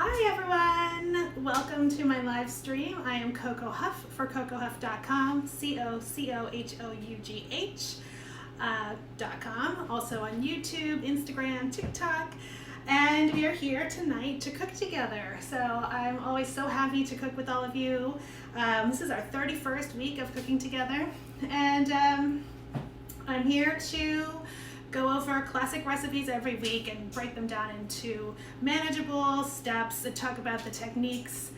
Hi everyone, welcome to my live stream. I am Coco Huff for CocoHuff.com, CoCoHugh.com, also on YouTube, Instagram, TikTok, and we are here tonight to cook together. So I'm always so happy to cook with all of you. This is our 31st week of cooking together, and I'm here to go over classic recipes every week and break them down into manageable steps and talk about the techniques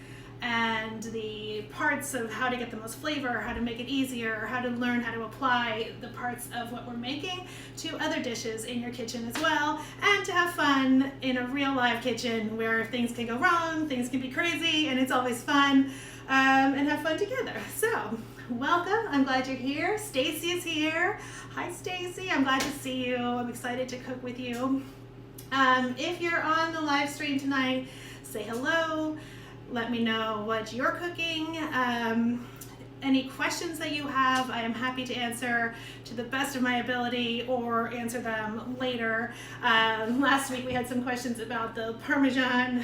and the parts of how to get the most flavor, how to make it easier, how to learn how to apply the parts of what we're making to other dishes in your kitchen as well, and to have fun in a real live kitchen where things can go wrong, things can be crazy, and it's always fun, and have fun together. So welcome, I'm glad you're here. Stacy is here. Hi Stacy, I'm glad to see you. I'm excited to cook with you. If you're on the live stream tonight, say hello. Let me know what you're cooking. Any questions that you have, I am happy to answer to the best of my ability or answer them later. Last week we had some questions about the Parmesan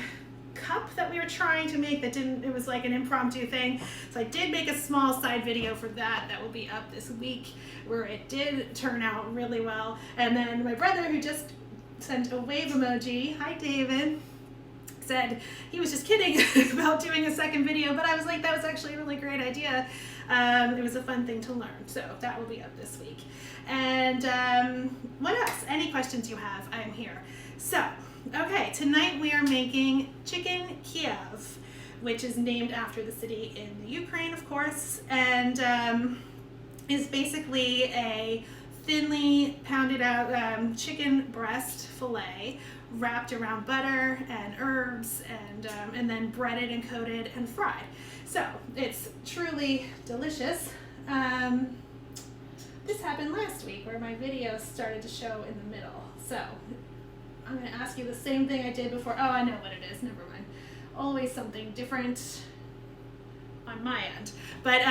cup that we were trying to make that didn't, it was like an impromptu thing. So I did make a small side video for that. That will be up this week, where it did turn out really well. And then my brother, who just sent a wave emoji, hi David, said he was just kidding about doing a second video, but I was like, that was actually a really great idea. It was a fun thing to learn, so that will be up this week. And what else? Any questions you have, I'm here. So, okay, tonight we are making Chicken Kiev, which is named after the city in the Ukraine, of course, and is basically a thinly pounded out chicken breast fillet wrapped around butter and herbs and then breaded and coated and fried. So it's truly delicious. This happened last week where my video started to show in the middle. So I'm going to ask you the same thing I did before. Oh, I know what it is. Never mind. Always something different on my end. But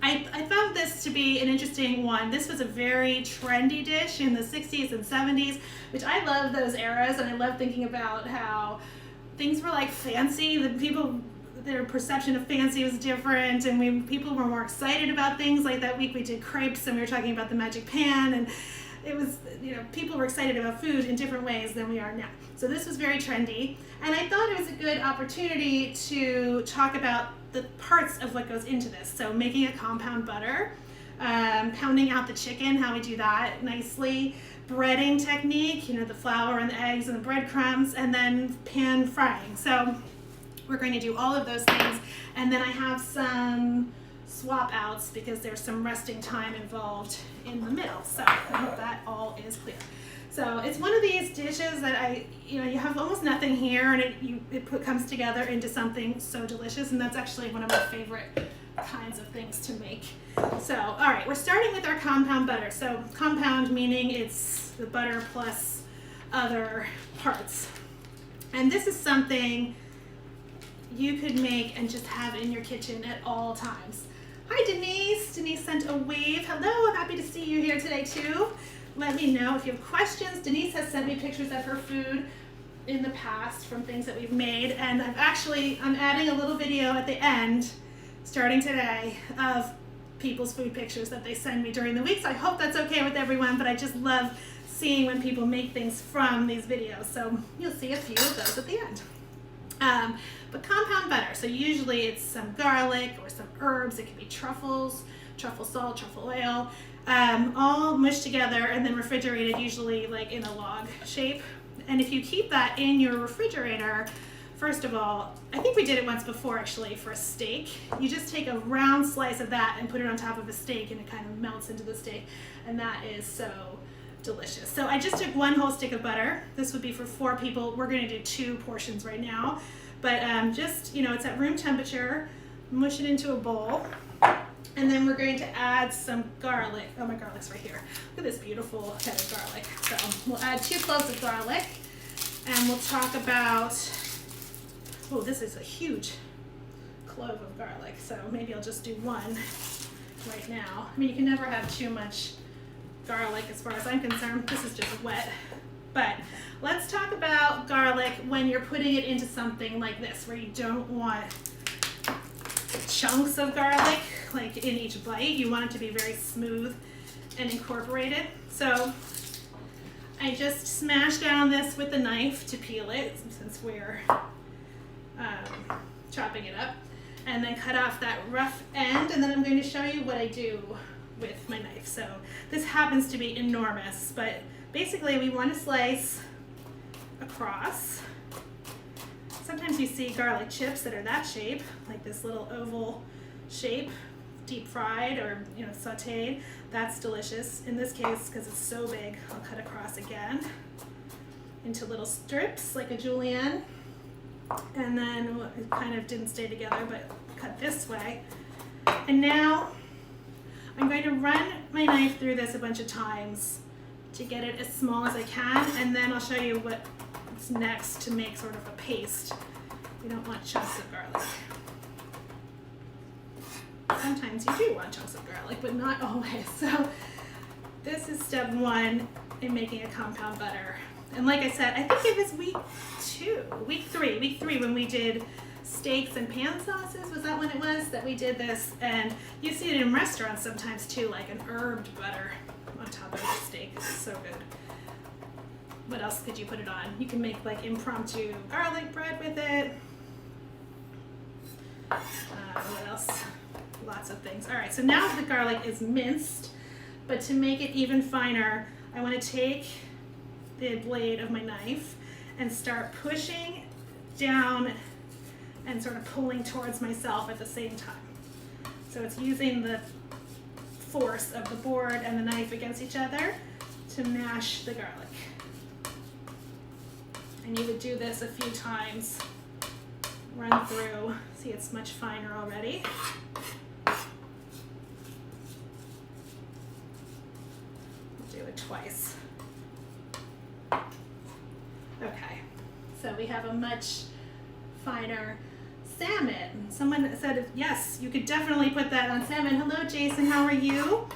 I found this to be an interesting one. This was a very trendy dish in the 60s and 70s, which I love those eras, and I love thinking about how things were like fancy. Their perception of fancy was different, and people were more excited about things. Like that week we did crepes and we were talking about the magic pan, and it was, people were excited about food in different ways than we are now. So this was very trendy, and I thought it was a good opportunity to talk about the parts of what goes into this. So making a compound butter, pounding out the chicken, how we do that nicely, breading technique, the flour and the eggs and the breadcrumbs, and then pan frying. So we're going to do all of those things, and then I have some swap outs because there's some resting time involved in the middle. So I hope that all is clear. So it's one of these dishes that you have almost nothing here, and it comes together into something so delicious, and that's actually one of my favorite kinds of things to make. So, all right, we're starting with our compound butter. So compound meaning it's the butter plus other parts. And this is something you could make and just have in your kitchen at all times. Hi Denise. Denise sent a wave. Hello, I'm happy to see you here today too. Let me know if you have questions. Denise has sent me pictures of her food in the past from things that we've made, and I'm adding a little video at the end, starting today, of people's food pictures that they send me during the week. So I hope that's okay with everyone, but I just love seeing when people make things from these videos. So you'll see a few of those at the end. But compound butter, so usually it's some garlic or some herbs. It could be truffles, truffle salt, truffle oil, all mushed together and then refrigerated, usually like in a log shape. And if you keep that in your refrigerator, first of all, I think we did it once before actually for a steak. You just take a round slice of that and put it on top of a steak, and it kind of melts into the steak, and that is so delicious. So I just took one whole stick of butter. This would be for 4 people. We're going to do 2 portions right now, but just, it's at room temperature. Mush it into a bowl, and then we're going to add some garlic. Oh, my garlic's right here. Look at this beautiful head of garlic. So we'll add 2 cloves of garlic, and we'll talk about, oh, this is a huge clove of garlic, so maybe I'll just do 1 right now. I mean, you can never have too much garlic as far as I'm concerned. This is just wet But let's talk about garlic when you're putting it into something like this, where you don't want chunks of garlic like in each bite. You want it to be very smooth and incorporated. So I just smash down this with the knife to peel it, since we're chopping it up, and then cut off that rough end, and then I'm going to show you what I do with my knife. So this happens to be enormous, but basically we want to slice across. Sometimes you see garlic chips that are that shape, like this little oval shape, deep fried or sauteed. That's delicious. In this case, because it's so big, I'll cut across again into little strips like a julienne. And then it kind of didn't stay together, but cut this way. And now I'm going to run my knife through this a bunch of times to get it as small as I can, and then I'll show you what's next to make sort of a paste. We don't want chunks of garlic. Sometimes you do want chunks of garlic, but not always. So this is step one in making a compound butter. And like I said, I think it was week three when we did steaks and pan sauces. Was that when it was that we did this? And you see it in restaurants sometimes too, like an herbed butter on top of the steak. It's so good. What else could you put it on? You can make like impromptu garlic bread with it. What else? Lots of things. All right, so now the garlic is minced, but to make it even finer, I want to take the blade of my knife and start pushing down and sort of pulling towards myself at the same time. So it's using the force of the board and the knife against each other to mash the garlic. And you would do this a few times, run through. See, it's much finer already. Do it twice. Okay, so we have a much finer salmon. Someone said, yes, you could definitely put that on salmon. Hello, Jason, how are you?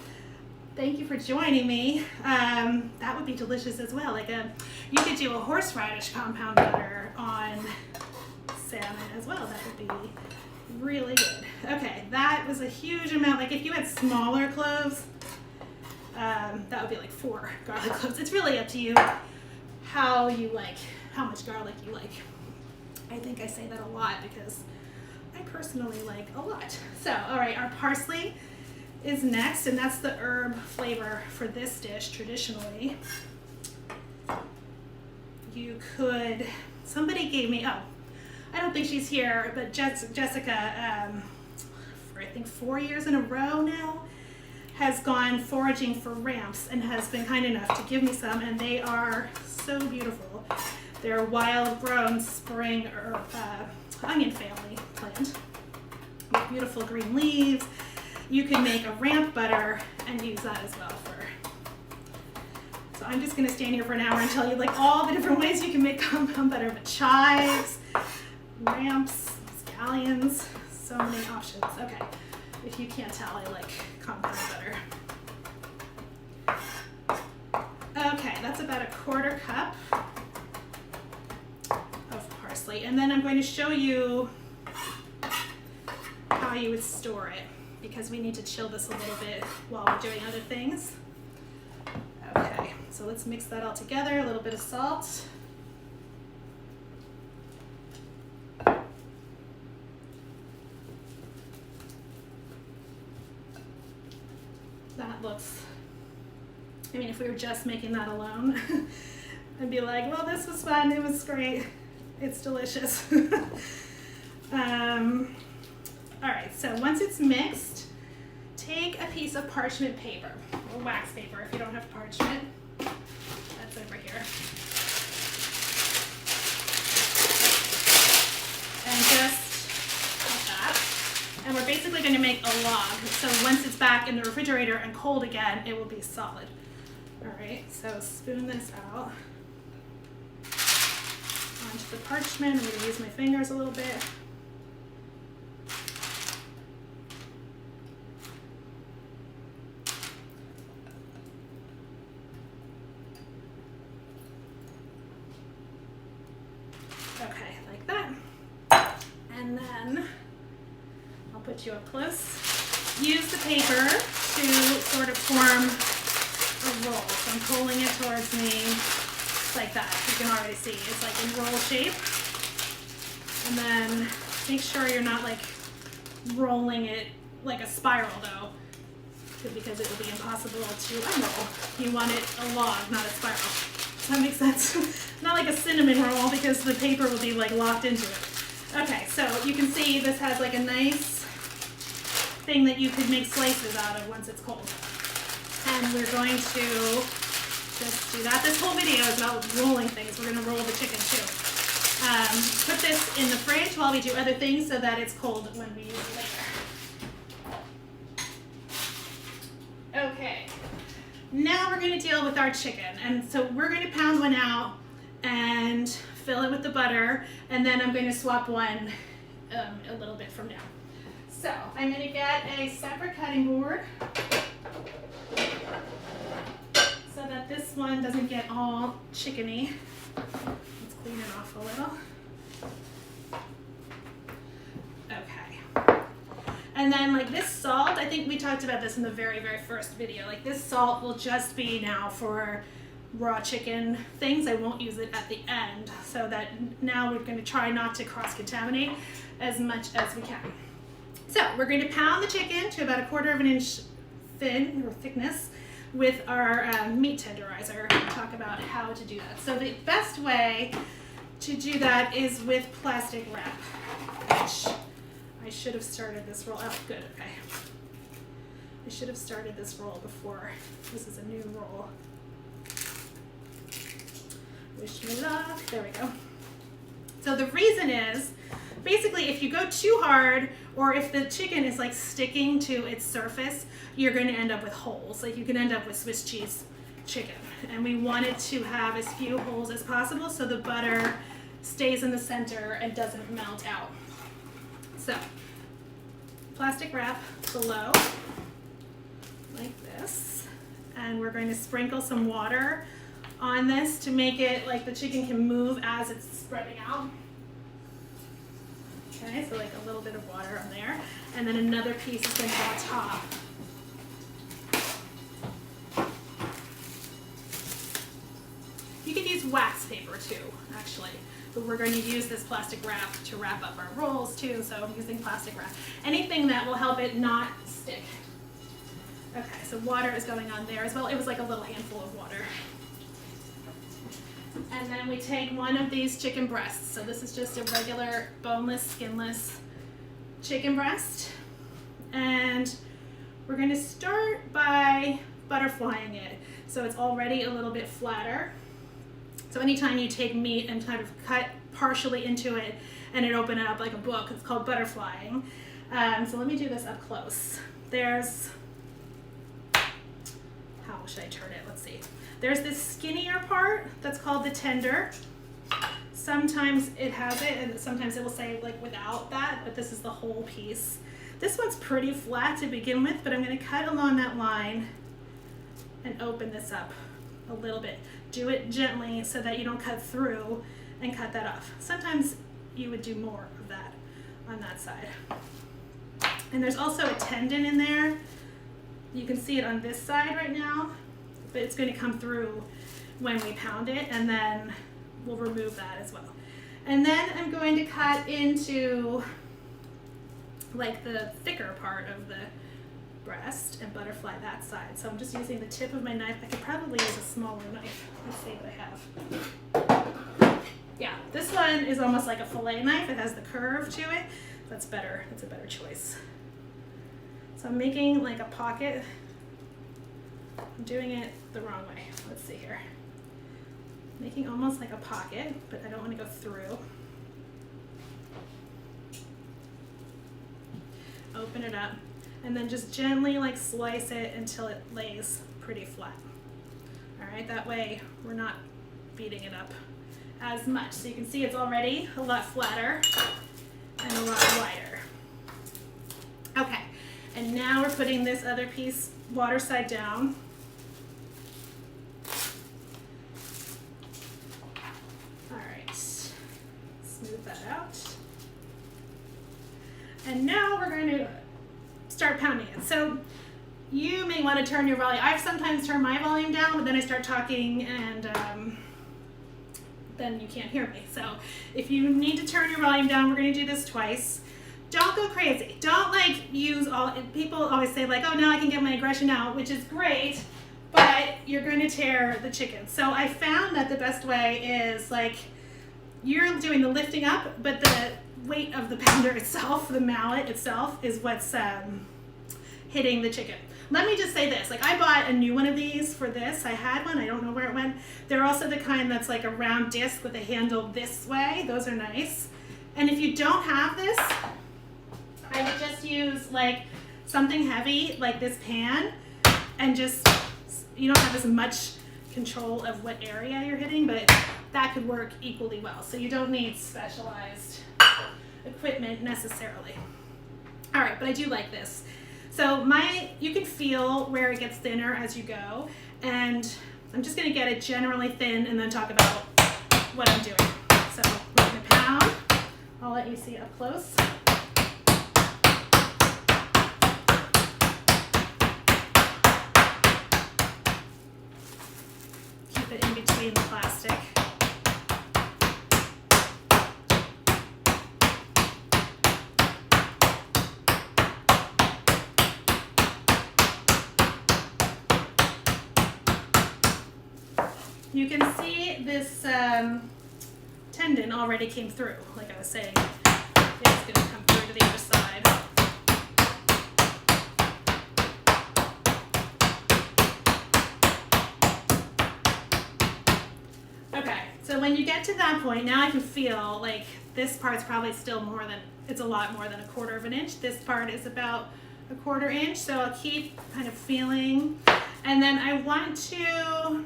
Thank you for joining me. That would be delicious as well. You could do a horseradish compound butter on salmon as well. That would be really good. Okay, that was a huge amount. Like if you had smaller cloves, that would be like 4 garlic cloves. It's really up to you how much garlic you like. I think I say that a lot because I personally like a lot. So, all right, our parsley is next, and that's the herb flavor for this dish traditionally. You could, somebody gave me, I don't think she's here, but Jessica, for I think 4 years in a row now, has gone foraging for ramps and has been kind enough to give me some, and they are so beautiful. They're wild grown spring or onion family plant with beautiful green leaves. You can make a ramp butter and use that as well so I'm just going to stand here for an hour and tell you like all the different ways you can make compound butter, but chives, ramps, scallions, so many options. Okay, if you can't tell, I like compound butter. Okay, that's about a 1/4 cup of parsley, and then I'm going to show you how you would store it, because we need to chill this a little bit while we're doing other things. Okay, so let's mix that all together. A little bit of salt. That looks, I mean, if we were just making that alone, I'd be like, well, this was fun, it was great, it's delicious. All right, so once it's mixed, take a piece of parchment paper, or wax paper if you don't have parchment. That's over here. And just like that. And we're basically going to make a log. So once it's back in the refrigerator and cold again, it will be solid. All right, so spoon this out onto the parchment. I'm going to use my fingers a little bit. Okay, like that. And then I'll put you up close. Use the paper to sort of form a roll. So I'm pulling it towards me like that. You can already see it's like in roll shape. And then make sure you're not like rolling it like a spiral though, because it will be impossible to unroll. You want it a log, not a spiral. Does that make sense? Not like a cinnamon roll, because the paper will be like locked into it. Okay, so you can see this has like a nice thing that you could make slices out of once it's cold. And we're going to just do that. This whole video is about rolling things. We're going to roll the chicken too. Put this in the fridge while we do other things so that it's cold when we use it later. Okay, now we're going to deal with our chicken. And so we're going to pound one out and fill it with the butter, and then I'm going to swap one a little bit from now. So I'm going to get a separate cutting board so that this one doesn't get all chickeny. Let's clean it off a little. Okay. And then like this salt, I think we talked about this in the very, very first video. Like this salt will just be now for raw chicken things. I won't use it at the end, so that now we're going to try not to cross-contaminate as much as we can. So we're going to pound the chicken to about 1/4 inch thin or thickness with our meat tenderizer. We'll talk about how to do that. So the best way to do that is with plastic wrap, which I should have started this roll. Oh, good, okay. I should have started this roll before. This is a new roll. Wish me luck. There we go. So the reason is, basically, if you go too hard, or if the chicken is like sticking to its surface, you're going to end up with holes. Like you can end up with Swiss cheese chicken. And we want it to have as few holes as possible so the butter stays in the center and doesn't melt out. So, plastic wrap below, like this. And we're going to sprinkle some water on this to make it like the chicken can move as it's spreading out. Okay, so like a little bit of water on there. And then another piece is going to go on top. You could use wax paper too, actually. But we're going to use this plastic wrap to wrap up our rolls too, so I'm using plastic wrap. Anything that will help it not stick. Okay, so water is going on there as well. It was like a little handful of water. And then we take one of these chicken breasts. So this is just a regular boneless, skinless chicken breast. And we're going to start by butterflying it. So it's already a little bit flatter. So anytime you take meat and kind of cut partially into it and it open it up like a book, it's called butterflying. So let me do this up close. There's, how should I turn it? Let's see. There's this skinnier part that's called the tender. Sometimes it has it, and sometimes it will say like without that, but this is the whole piece. This one's pretty flat to begin with, but I'm going to cut along that line and open this up a little bit. Do it gently so that you don't cut through and cut that off. Sometimes you would do more of that on that side. And there's also a tendon in there. You can see it on this side right now, but it's going to come through when we pound it, and then we'll remove that as well. And then I'm going to cut into like the thicker part of the breast and butterfly that side. So I'm just using the tip of my knife. I could probably use a smaller knife. Let's see what I have. Yeah, this one is almost like a fillet knife. It has the curve to it. That's better. That's a better choice. So I'm making like a pocket. I'm doing it the wrong way. Let's see here. Making almost like a pocket, but I don't want to go through. Open it up, and then just gently like slice it until it lays pretty flat. All right, that way we're not beating it up as much. So you can see it's already a lot flatter and a lot wider. Okay, and now we're putting this other piece water side down. All right, that out. And now we're going to start pounding it. So you may want to turn your volume. I've sometimes turned my volume down, but then I start talking and then you can't hear me. So if you need to turn your volume down, we're going to do this twice. Don't go crazy. Don't like use all, people always say like, oh, now I can get my aggression out, which is great, but you're going to tear the chicken. So I found that the best way is like, you're doing the lifting up, but the weight of the pounder itself, the mallet itself, is what's hitting the chicken. Let me just say this, like I bought a new one of these for this. I had one, I don't know where it went. They're also the kind that's like a round disc with a handle this way. Those are nice. And if you don't have this, I would just use like something heavy like this pan, and just, you don't have as much control of what area you're hitting, but that could work equally well. So you don't need specialized equipment necessarily. All right, but I do like this. So you can feel where it gets thinner as you go, and I'm just gonna get it generally thin and then talk about what I'm doing. So we're gonna pound. I'll let you see up close. Keep it in between the plastic. You can see this tendon already came through. Like I was saying, it's going to come through to the other side. Okay, so when you get to that point, now I can feel like this part's probably still more than, it's a lot more than 1/4 of an inch. This part is about 1/4 inch, so I'll keep kind of feeling. And then I want to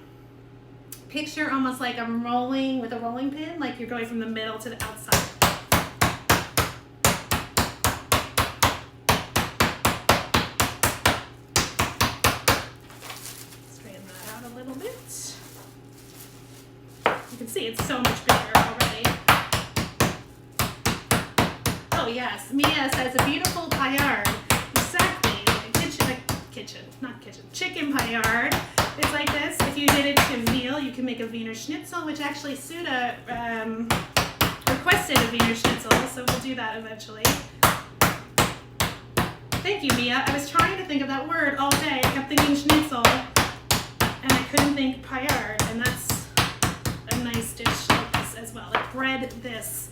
picture almost like I'm rolling with a rolling pin, like you're going from the middle to the outside. Straighten that out a little bit. You can see it's so much bigger already. Oh yes, Mia says a beautiful paillard. Exactly, chicken paillard. It's like this. If you did it to veal, you can make a Wiener Schnitzel, which actually Suda requested a Wiener Schnitzel, so we'll do that eventually. Thank you, Mia. I was trying to think of that word all day. I kept thinking Schnitzel, and I couldn't think paillard, and that's a nice dish like this as well. Like bread this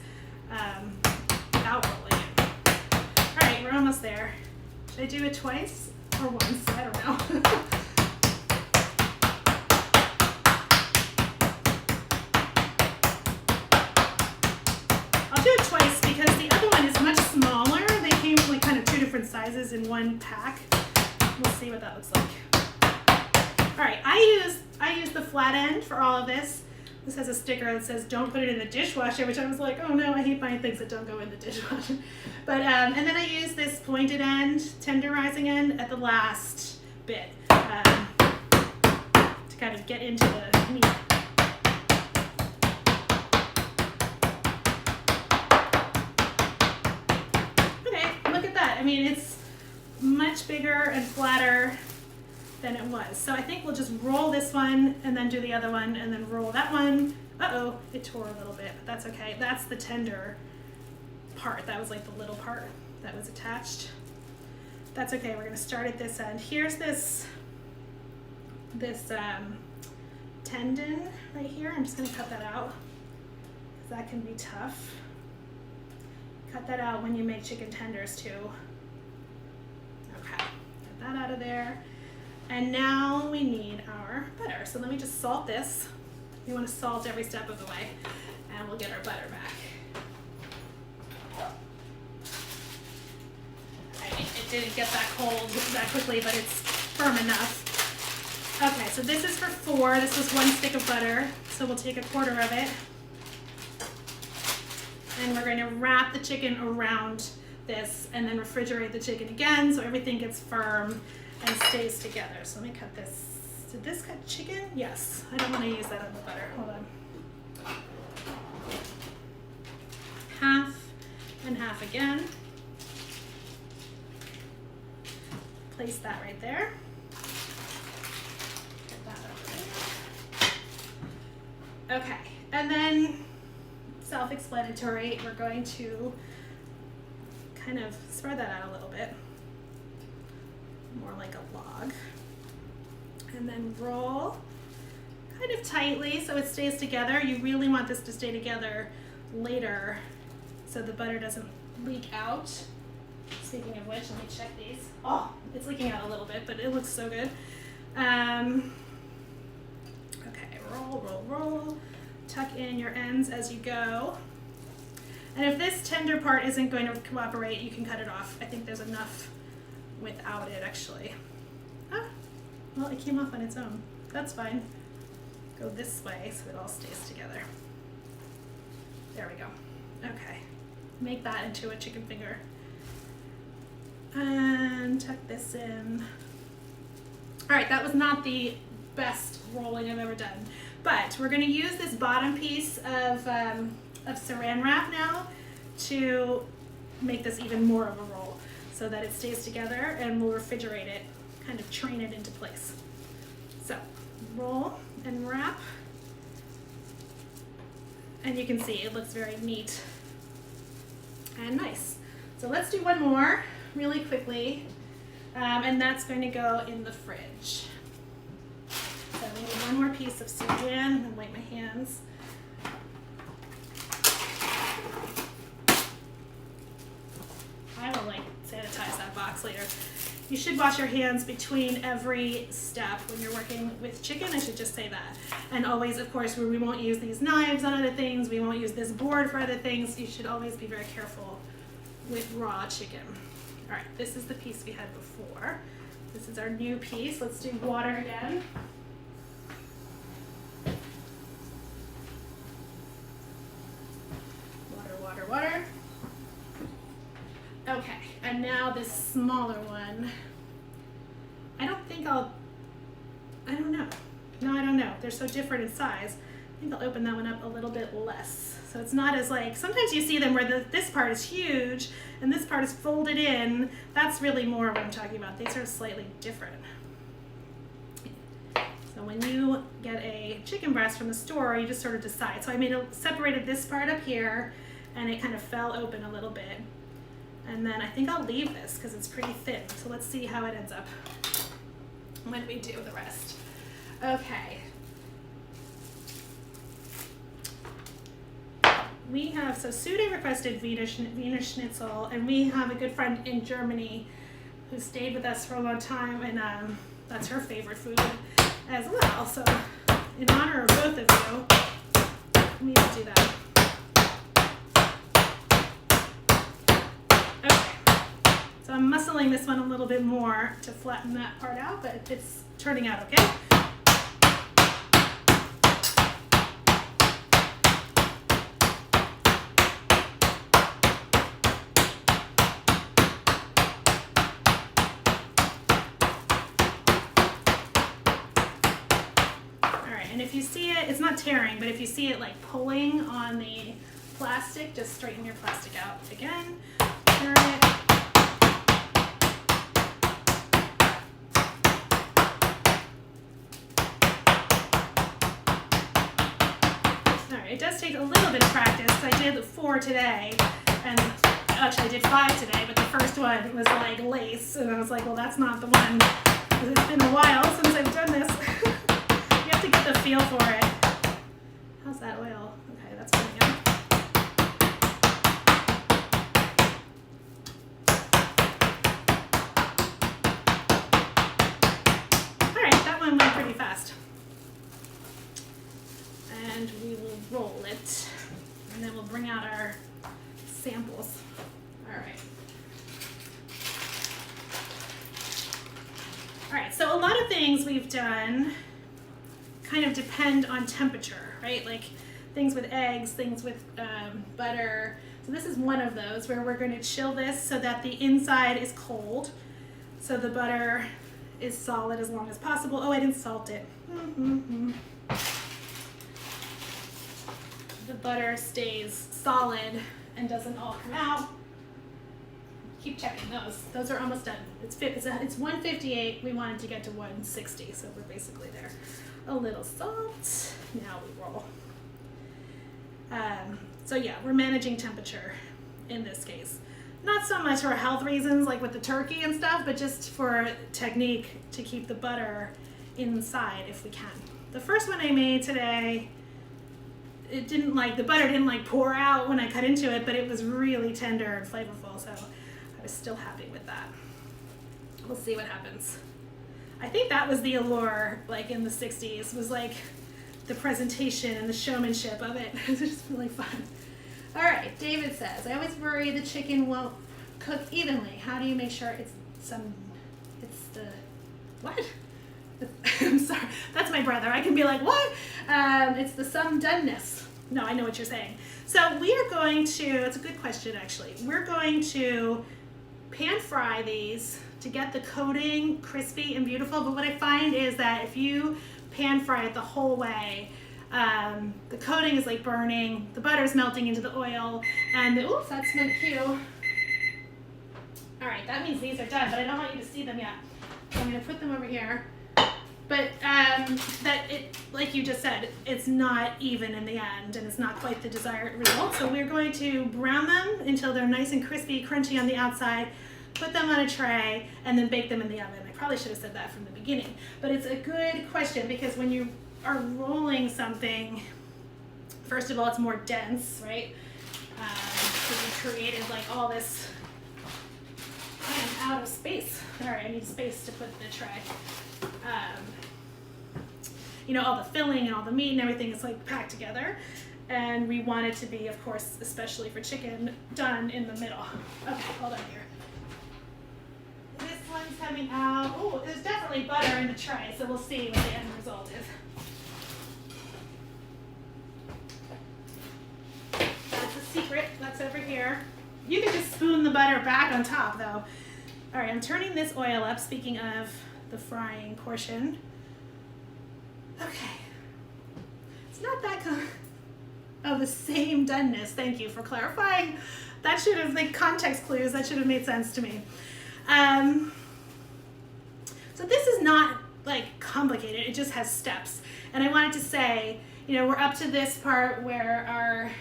without rolling it. All right, we're almost there. Should I do it twice or once? I don't know. Twice because the other one is much smaller. They came like kind of 2 different sizes in one pack. We'll see what that looks like. All right, I use the flat end for all of this. This has a sticker that says don't put it in the dishwasher, which I was like, oh no, I hate buying things that don't go in the dishwasher. But and then I use this pointed end, tenderizing end at the last bit to kind of get into the meat. I mean, it's much bigger and flatter than it was. So I think we'll just roll this one and then do the other one and then roll that one. Uh-oh, it tore a little bit, but that's okay. That's the tender part. That was like the little part that was attached. That's okay, we're gonna start at this end. Here's this tendon right here. I'm just gonna cut that out, because that can be tough. Cut that out when you make chicken tenders too. Okay, get that out of there. And now we need our butter. So let me just salt this. You want to salt every step of the way, and we'll get our butter back. I mean, it didn't get that cold that quickly, but it's firm enough. Okay, so this is for 4. This was 1 stick of butter, so we'll take 1/4 of it. And we're going to wrap the chicken around this and then refrigerate the chicken again so everything gets firm and stays together. So let me cut this. Did this cut chicken? Yes. I don't want to use that on the butter. Hold on. half again. Place that right there. Get that over there. Okay, and then self-explanatory, we're going to kind of spread that out a little bit, more like a log, and then roll kind of tightly so it stays together. You really want this to stay together later so the butter doesn't leak out. Speaking of which, let me check these. Oh, it's leaking out a little bit, but it looks so good. Okay, roll, roll, roll. Tuck in your ends as you go. And if this tender part isn't going to cooperate, you can cut it off. I think there's enough without it, actually. Ah, well, it came off on its own. That's fine. Go this way so it all stays together. There we go. Okay, make that into a chicken finger. And tuck this in. All right, that was not the best rolling I've ever done, but we're going to use this bottom piece of saran wrap now to make this even more of a roll so that it stays together, and we'll refrigerate it, kind of train it into place. So roll and wrap, and you can see it looks very neat and nice. So let's do one more really quickly, and that's going to go in the fridge. So we need one more piece of Sudan, and wipe my hands. I will sanitize that box later. You should wash your hands between every step when you're working with chicken. I should just say that. And always, of course, we won't use these knives on other things. We won't use this board for other things. You should always be very careful with raw chicken. All right, this is the piece we had before. This is our new piece. Let's do water again. Water, water, water. Okay, and now this smaller one. I don't know. No, I don't know. They're so different in size. I think I'll open that one up a little bit less. So it's not as sometimes you see them where this part is huge and this part is folded in. That's really more what I'm talking about. These are slightly different. So when you get a chicken breast from the store, you just sort of decide. So I separated this part up here, and it kind of fell open a little bit. And then I think I'll leave this because it's pretty thin. So let's see how it ends up when we do the rest. Okay. We have, so Sude requested Wiener Schnitzel, and we have a good friend in Germany who stayed with us for a long time, and that's her favorite food as well. So in honor of both of you, we will do that. Okay, so I'm muscling this one a little bit more to flatten that part out, but it's turning out okay. And if you see it, it's not tearing, but if you see it pulling on the plastic, just straighten your plastic out again, turn it. All right, it does take a little bit of practice. I did 4 today, and actually I did 5 today, but the first one was lace, and I was like, well, that's not the one. It's been a while since I've done this. To get the feel for it. How's that oil? Okay, that's pretty good. All right, that one went pretty fast. And we will roll it, and then we'll bring out our samples. All right. All right, so a lot of things we've done kind of depend on temperature, right? Things with eggs, things with butter. So this is one of those where we're going to chill this so that the inside is cold, so the butter is solid as long as possible. Oh, I didn't salt it. The butter stays solid and doesn't all come out. keep checking those. Those are almost done. It's 158. We wanted to get to 160, so we're basically there. A little salt. Now we roll. So yeah, we're managing temperature in this case. Not so much for health reasons like with the turkey and stuff, but just for technique to keep the butter inside if we can. The first one I made today, the butter didn't pour out when I cut into it, but it was really tender and flavorful, so I was still happy with that. We'll see what happens. I think that was the allure, in the 60s, was the presentation and the showmanship of it. It was just really fun. All right, David says, I always worry the chicken won't cook evenly. How do you make sure what? I'm sorry, that's my brother. I can be like, what? It's the some doneness. No, I know what you're saying. So we are going to, it's a good question actually. We're going to pan fry these to get the coating crispy and beautiful, but what I find is that if you pan fry it the whole way, the coating is burning, the butter is melting into the oil, and oops, that smelled cute. All right, that means these are done, but I don't want you to see them yet. So I'm gonna put them over here. But like you just said, it's not even in the end, and it's not quite the desired result. So we're going to brown them until they're nice and crispy, crunchy on the outside, put them on a tray, and then bake them in the oven. I probably should have said that from the beginning, but it's a good question because when you are rolling something, first of all, it's more dense, right? Because you created all this. I am out of space. All right, I need space to put the tray. All the filling and all the meat and everything is packed together, and we want it to be, of course, especially for chicken, done in the middle. Okay, hold on here. This one's coming out. Oh, there's definitely butter in the tray, so we'll see what the end result is. That's a secret. That's over here. You can just spoon the butter back on top, though. All right, I'm turning this oil up, speaking of the frying portion. Okay. It's not that the same doneness. Thank you for clarifying. That should have, context clues, that should have made sense to me. So this is not, complicated. It just has steps. And I wanted to say, we're up to this part where our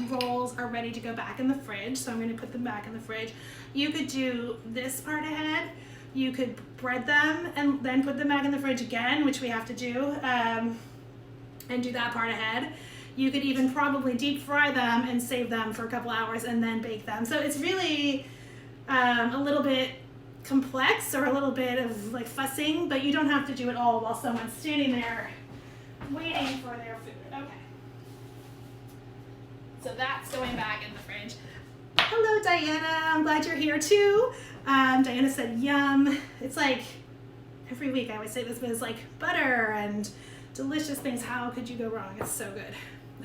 rolls are ready to go back in the fridge, so I'm going to put them back in the fridge. You could do this part ahead. You could bread them and then put them back in the fridge again, which we have to do, and do that part ahead. You could even probably deep fry them and save them for a couple hours and then bake them. So it's really a little bit complex or a little bit of fussing, but you don't have to do it all while someone's standing there waiting for their food. Okay. So that's going back in the fridge. Hello, Diana. I'm glad you're here too. Diana said, yum. It's every week I always say this, but it's butter and delicious things. How could you go wrong? It's so good.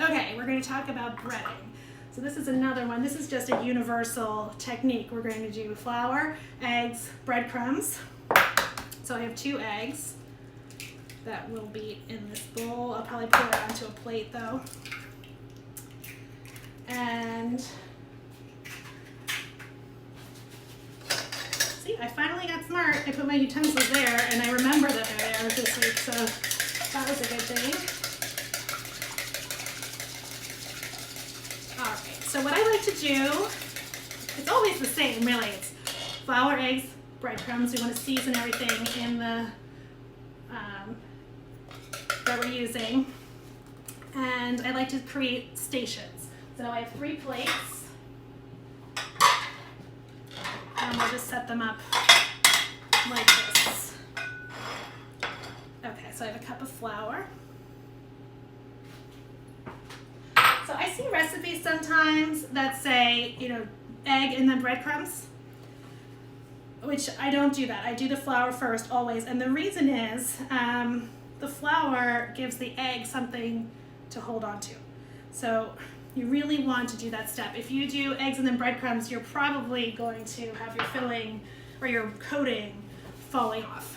Okay, we're going to talk about breading. So this is another one. This is just a universal technique. We're going to do flour, eggs, breadcrumbs. So I have 2 eggs that will be in this bowl. I'll probably pour it onto a plate though. And see, I finally got smart. I put my utensils there, and I remember that they're there this week, so that was a good thing. All right, so what I like to do, it's always the same, really. It's flour, eggs, breadcrumbs. We want to season everything in the that we're using. And I like to create stations. So I have 3 plates. And we'll just set them up like this. Okay, so I have a cup of flour. So I see recipes sometimes that say, egg and then breadcrumbs, which I don't do that. I do the flour first always. And the reason is the flour gives the egg something to hold on to. So you really want to do that step. If you do eggs and then breadcrumbs, you're probably going to have your filling or your coating falling off.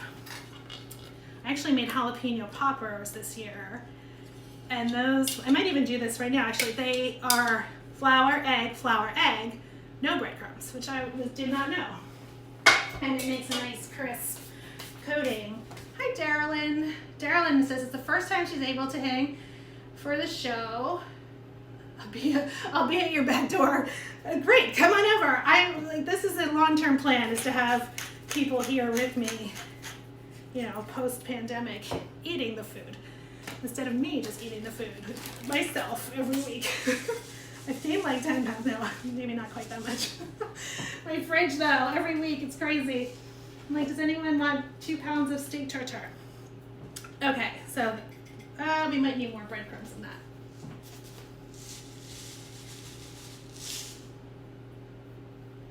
I actually made jalapeno poppers this year, and those, I might even do this right now actually. They are flour, egg, no breadcrumbs, which I did not know. And it makes a nice crisp coating. Hi, Darylyn. Darylyn says it's the first time she's able to hang for the show. I'll be at your back door. Great, come on over. This is a long-term plan, is to have people here with me, you know, post-pandemic, eating the food instead of me just eating the food myself every week. I've gained like 10 pounds now, maybe not quite that much. My fridge though, every week, it's crazy. I'm like, does anyone want 2 pounds of steak tartare? Okay, so we might need more breadcrumbs than that.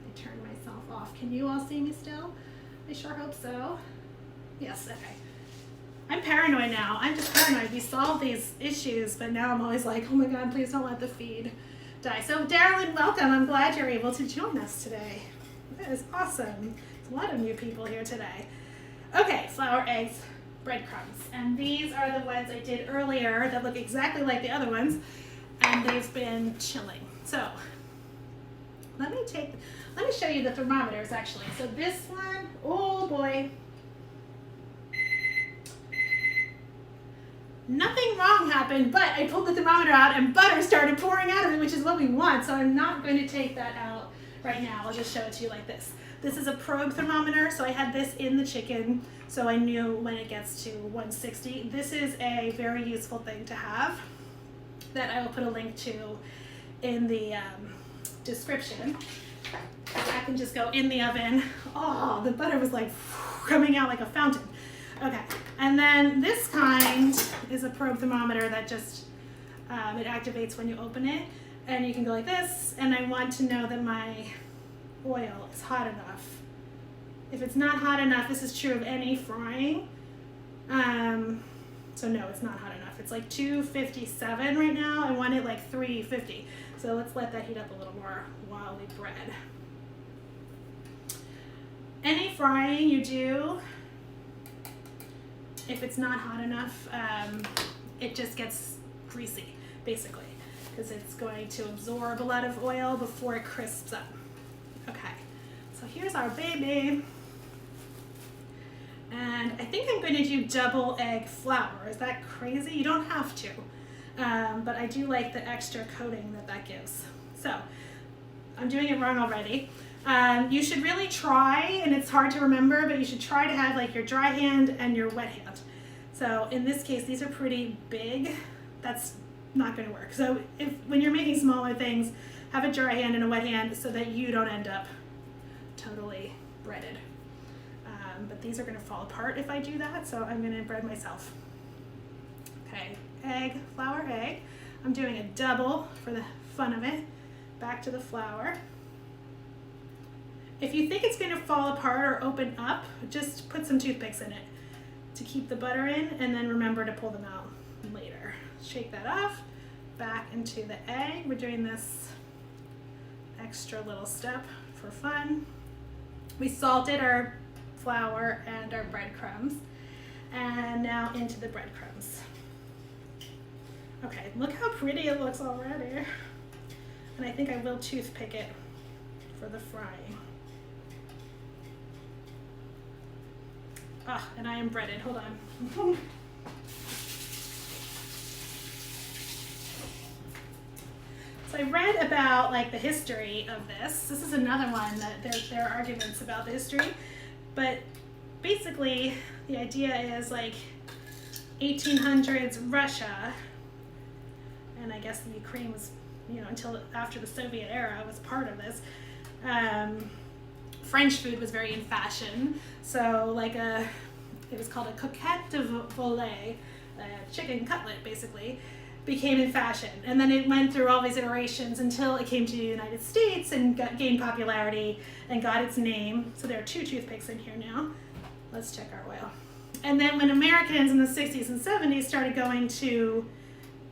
I turned myself off. Can you all see me still? I sure hope so. Yes, okay. I'm paranoid now. I'm just paranoid. We solved these issues, but now I'm always like, oh my God, please don't let the feed die. So Darylyn, welcome. I'm glad you're able to join us today. That is awesome. There's a lot of new people here today. Okay, flour, eggs, breadcrumbs. And these are the ones I did earlier that look exactly like the other ones, and they've been chilling. So let me show you the thermometers actually. So this one, oh boy. Nothing wrong happened, but I pulled the thermometer out and butter started pouring out of it, which is what we want. So I'm not going to take that out right now. I'll just show it to you like this. This is a probe thermometer, so I had this in the chicken, so I knew when it gets to 160. This is a very useful thing to have that I will put a link to in the description. I can just go in the oven. Oh, the butter was like coming out like a fountain. Okay, and then this kind is a probe thermometer that just, it activates when you open it, and you can go like this, and I want to know that my oil is hot enough. If it's not hot enough, this is true of any frying, so no, it's not hot enough. It's like 257 right now. I want it like 350, so let's let that heat up a little more while we bread. Any frying you do, if it's not hot enough, it just gets greasy, basically, because it's going to absorb a lot of oil before it crisps up. Okay, so here's our baby. And I think I'm going to do double egg flour. Is that crazy? You don't have to, but I do like the extra coating that that gives. So I'm doing it wrong already. You should really try, and it's hard to remember, but you should try to have like your dry hand and your wet hand. So in this case, these are pretty big. That's not going to work. So when you're making smaller things, have a dry hand and a wet hand so that you don't end up totally breaded. But these are going to fall apart if I do that, so I'm going to bread myself. Okay, egg, flour, egg. I'm doing a double for the fun of it. Back to the flour. If you think it's going to fall apart or open up, just put some toothpicks in it to keep the butter in, and then remember to pull them out later. Shake that off, back into the egg. We're doing this extra little step for fun. We salted our flour and our breadcrumbs, and now into the breadcrumbs. Okay, look how pretty it looks already. And I think I will toothpick it for the frying. Ah, and I am breaded, hold on. So I read about like the history of this. This is another one that there are arguments about the history, but basically the idea is like 1800s Russia, and I guess the Ukraine was, you know, until after the Soviet era was part of this. French food was very in fashion, so like it was called a coquette de volaille, a chicken cutlet basically, became in fashion, and then it went through all these iterations until it came to the United States and gained popularity and got its name. So there are 2 toothpicks in here now. Let's check our oil. And then when Americans in the 60s and 70s started going to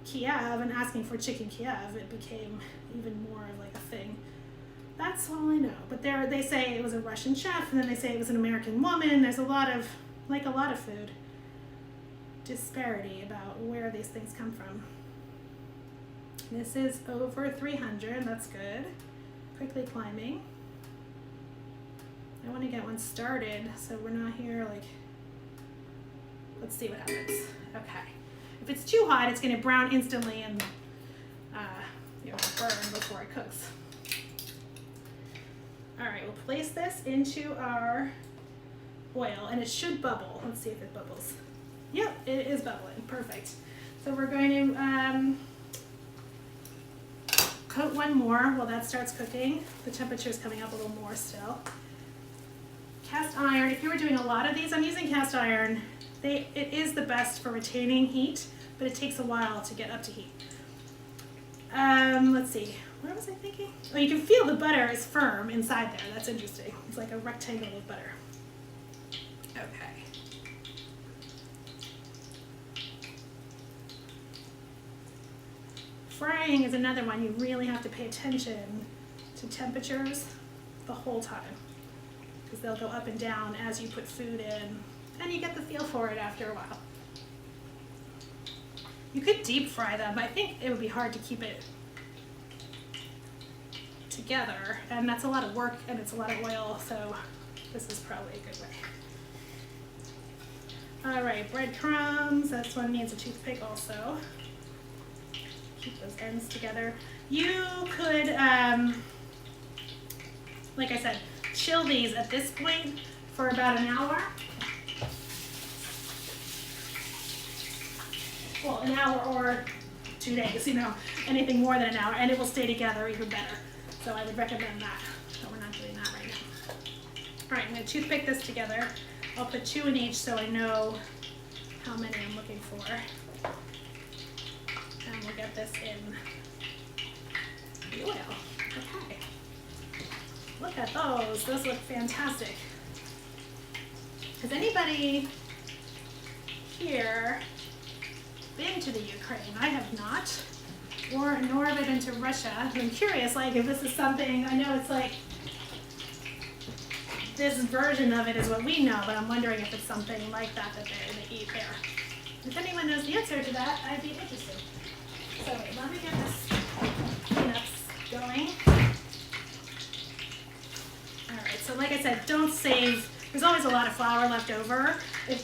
Kiev and asking for Chicken Kiev, it became even more of like a thing. That's all I know. But they say it was a Russian chef, and then they say it was an American woman. There's a lot of food disparity about where these things come from. This is over 300, that's good. quickly climbing. I want to get one started so we're not here like, let's see what happens. Okay. If it's too hot, it's going to brown instantly and burn before it cooks. All right, we'll place this into our oil and it should bubble. Let's see if it bubbles. Yep, it is bubbling. Perfect. So we're going to coat one more while that starts cooking. The temperature is coming up a little more still. Cast iron, if you were doing a lot of these, I'm using cast iron. It is the best for retaining heat, but it takes a while to get up to heat. Let's see, what was I thinking? Oh, you can feel the butter is firm inside there. That's interesting. It's like a rectangle of butter. Okay. Frying is another one. You really have to pay attention to temperatures the whole time, because they'll go up and down as you put food in, and you get the feel for it after a while. You could deep fry them, but I think it would be hard to keep it together, and that's a lot of work and it's a lot of oil, so this is probably a good way. All right, breadcrumbs. This one needs a toothpick also. Keep those ends together. You could, like I said, chill these at this point for about an hour. Well, an hour or 2 days, anything more than an hour, and it will stay together even better. So I would recommend that, but we're not doing that right now. All right, I'm going to toothpick this together. I'll put 2 in each so I know how many I'm looking for. And we'll get this in the oil. Okay. Look at those. Those look fantastic. Has anybody here been to the Ukraine? I have not, nor have I been to Russia. I'm curious, like, if this is something, I know it's like, this version of it is what we know, but I'm wondering if it's something like that that they eat there. If anyone knows the answer to that, I'd be interested. So wait, let me get this cleanups going. All right, so like I said, don't save. There's always a lot of flour left over.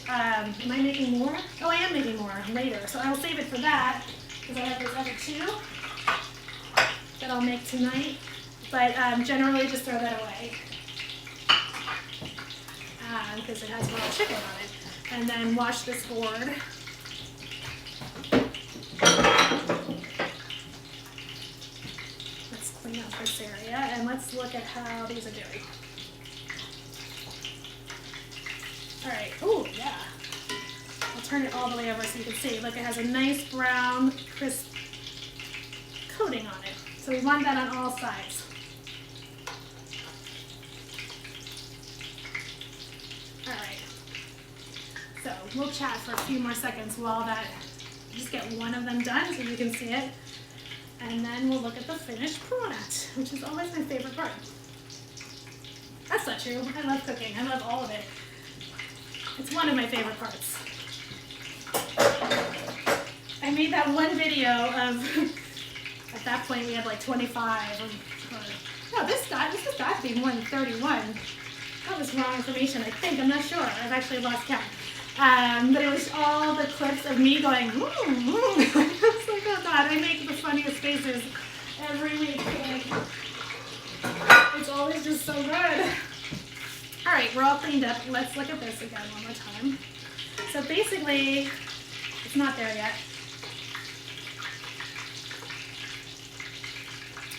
Am I making more? Oh, I am making more later. So I'll save it for that, because I have those other 2 that I'll make tonight. But generally just throw that away, because it has a lot of chicken on it. And then wash this board. Let's clean up this area, and let's look at how these are doing. All right, oh yeah. I'll turn it all the way over so you can see. Look, it has a nice brown, crisp coating on it. So we want that on all sides. All right. So we'll chat for a few more seconds while that, just get one of them done so you can see it. And then we'll look at the finished product, which is always my favorite part. That's not true. I love cooking. I love all of it. It's one of my favorite parts. I made that one video of, at that point we had like 25, no, this has got to be more than 31. That was wrong information, I think. I'm not sure. I've actually lost count. But it was all the clips of me going, I was like, oh God, I make the funniest faces every week. It's always just so good. All right, we're all cleaned up. Let's look at this again one more time. So basically, it's not there yet.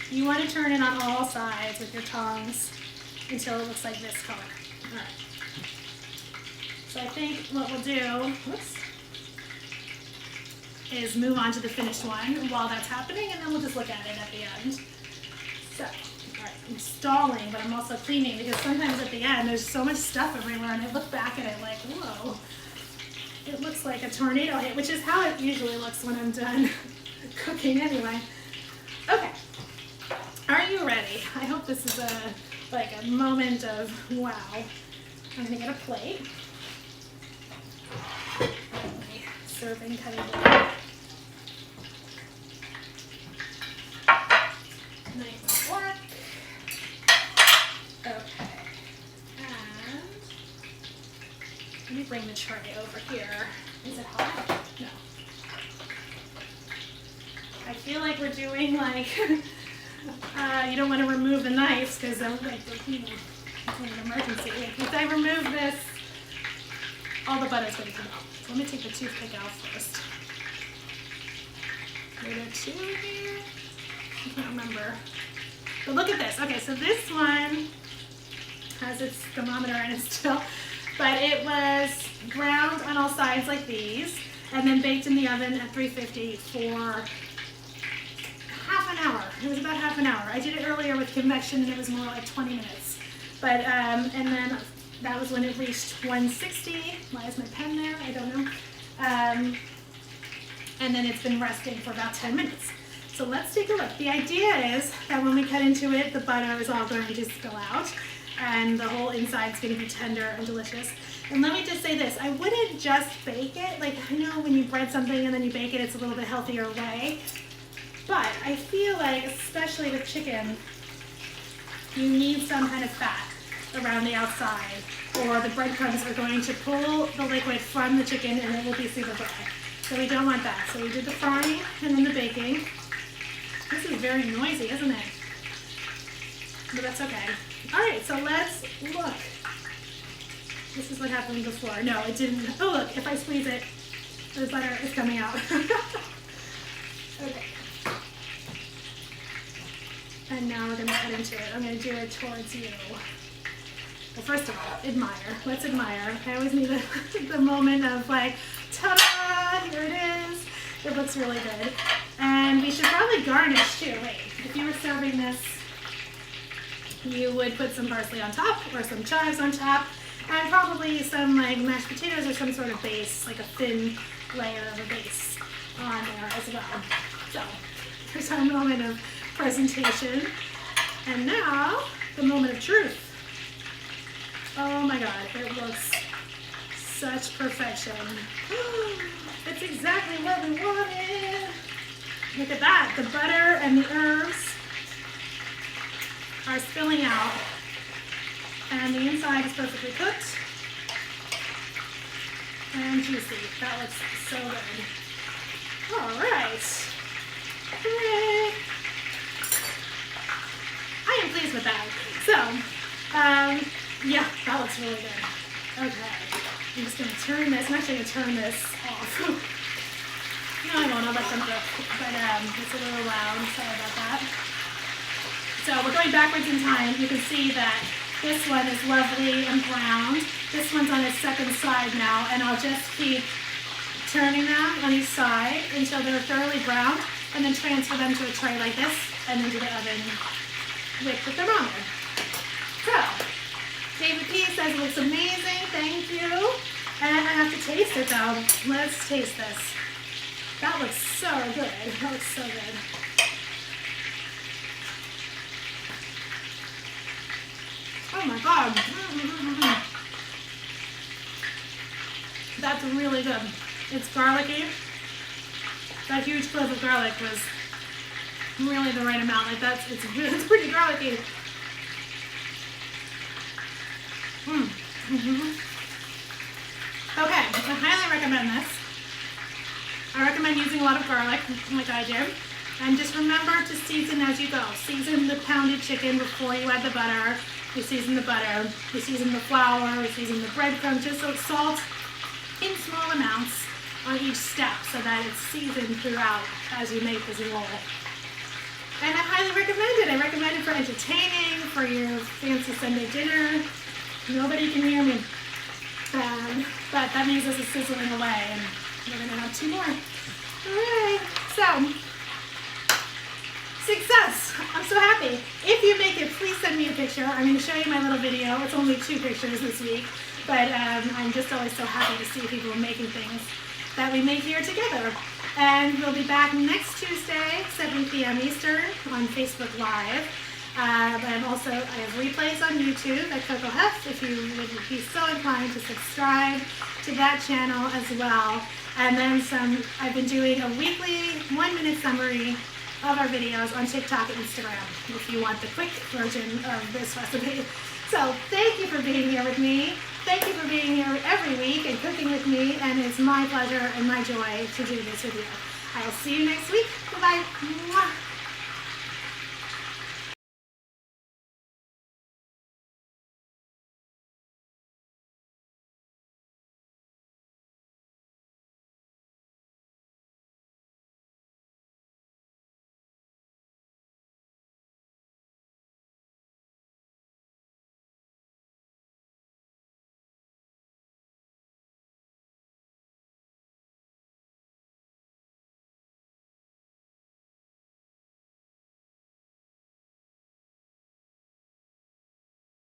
You want to turn it on all sides with your tongs until it looks like this color. All right. So I think what we'll do, is move on to the finished one while that's happening, and then we'll just look at it at the end. So. I'm stalling, but I'm also cleaning, because sometimes at the end there's so much stuff everywhere, and I look back at it like, whoa, it looks like a tornado hit, which is how it usually looks when I'm done cooking anyway. Okay, are you ready? I hope this is a moment of wow. I'm gonna get a plate. My serving cutting board. Knife and fork. bring the tray over here. Is it hot? No. I feel like we're doing like, you don't want to remove the knives because they'll like, you know, it's an emergency. If I remove this, all the butter's going to come out. So let me take the toothpick out first. Are there two here? I can't remember. But look at this. Okay, so this one has its thermometer in it still, but it was browned on all sides like these, and then baked in the oven at 350 for half an hour. It was about half an hour. I did it earlier with convection, and it was more like 20 minutes. But and then that was when it reached 160. Why is my pen there? I don't know. And then it's been resting for about 10 minutes. So let's take a look. The idea is that when we cut into it, the butter is all going to spill out, and the whole inside is going to be tender and delicious. And let me just say this, I wouldn't just bake it. Like, I know when you bread something and then you bake it, it's a little bit healthier way. But I feel like, especially with chicken, you need some kind of fat around the outside, or the breadcrumbs are going to pull the liquid from the chicken and it will be super dry. So we don't want that. So we did the frying and then the baking. This is very noisy, isn't it? But that's okay. All right, so let's look. This is what happened before. No, it didn't. Oh, look, if I squeeze it, the butter is coming out. Okay. And now we're gonna cut into it. I'm gonna do it towards you. Well, first of all, admire. Let's admire. I always need the moment of like, ta-da, here it is. It looks really good. And we should probably garnish too. Wait, if you were serving this, you would put some parsley on top or some chives on top, and probably some like mashed potatoes or some sort of base, like a thin layer of a base on there as well. So here's our moment of presentation. And now, the moment of truth. Oh my God, it looks such perfection. It's exactly what we wanted. Look at that, the butter and the herbs are spilling out, and the inside is perfectly cooked and juicy. That looks so good. All right. Hooray. I am pleased with that. So, yeah, that looks really good. Okay, I'm just gonna turn this. I'm actually gonna turn this off. No, I won't. I'll let them cook. But it's a little loud. Sorry about that. So we're going backwards in time. You can see that this one is lovely and browned. This one's on its second side now, and I'll just keep turning them on each side until they're thoroughly browned, and then transfer them to a tray like this, and into the oven with the thermometer. So, David P says it looks amazing, thank you. And I have to taste it though. Let's taste this. That looks so good. That looks so good. Oh my God. That's really good. It's garlicky. That huge clove of garlic was really the right amount. Like it's pretty garlicky. Okay, I highly recommend this. I recommend using a lot of garlic, like I do. And just remember to season as you go. Season the pounded chicken before you add the butter. You season the butter. You season the flour. You season the breadcrumbs. Just so salt in small amounts on each step so that it's seasoned throughout as you make this roll. And I highly recommend it. I recommend it for entertaining, for your fancy Sunday dinner. Nobody can hear me. But that means this is sizzling away, and we're going to have two more. All right. So, success. I'm so happy. If you make it, please send me a picture. I'm going to show you my little video. It's only 2 pictures this week, but I'm just always so happy to see people making things that we make here together. And we'll be back next Tuesday, 7 p.m. Eastern on Facebook Live. And also, I have replays on YouTube at Coco Hef if you would be so inclined to subscribe to that channel as well. And then I've been doing a weekly 1-minute summary of our videos on TikTok and Instagram if you want the quick version of this recipe. So thank you for being here with me. Thank you for being here every week and cooking with me, and it's my pleasure and my joy to do this with you. I will see you next week. Goodbye. Mwah.